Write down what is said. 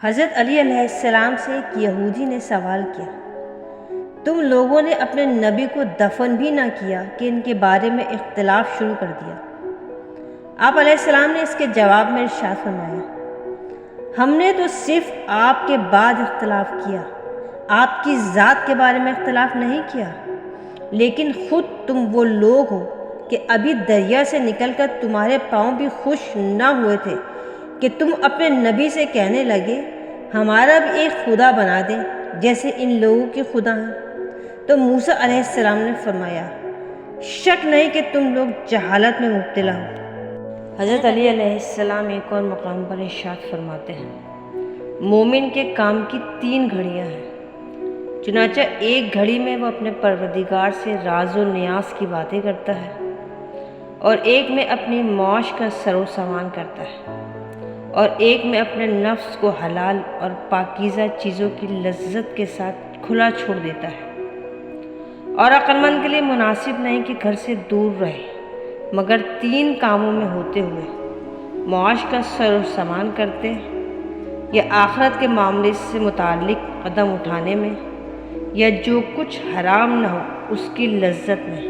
حضرت علی علیہ السلام سے ایک یہودی نے سوال کیا، تم لوگوں نے اپنے نبی کو دفن بھی نہ کیا کہ ان کے بارے میں اختلاف شروع کر دیا۔ آپ علیہ السلام نے اس کے جواب میں ارشاد فرمایا، ہم نے تو صرف آپ کے بعد اختلاف کیا، آپ کی ذات کے بارے میں اختلاف نہیں کیا، لیکن خود تم وہ لوگ ہو کہ ابھی دریا سے نکل کر تمہارے پاؤں بھی خشک نہ ہوئے تھے کہ تم اپنے نبی سے کہنے لگے ہمارا بھی ایک خدا بنا دیں جیسے ان لوگوں کے خدا ہیں۔ تو موسیٰ علیہ السلام نے فرمایا، شک نہیں کہ تم لوگ جہالت میں مبتلا ہو۔ حضرت علی علیہ السلام ایک اور مقام پر ارشاد فرماتے ہیں، مومن کے کام کی 3 گھڑیاں ہیں، چنانچہ ایک گھڑی میں وہ اپنے پروردگار سے راز و نیاز کی باتیں کرتا ہے، اور ایک میں اپنی معاش کا سر و سامان کرتا ہے، اور ایک میں اپنے نفس کو حلال اور پاکیزہ چیزوں کی لذت کے ساتھ کھلا چھوڑ دیتا ہے۔ اور عقل مند کے لیے مناسب نہیں کہ گھر سے دور رہے مگر 3 کاموں میں ہوتے ہوئے، معاش کا سر و سامان کرتے یا آخرت کے معاملے سے متعلق قدم اٹھانے میں، یا جو کچھ حرام نہ ہو اس کی لذت میں۔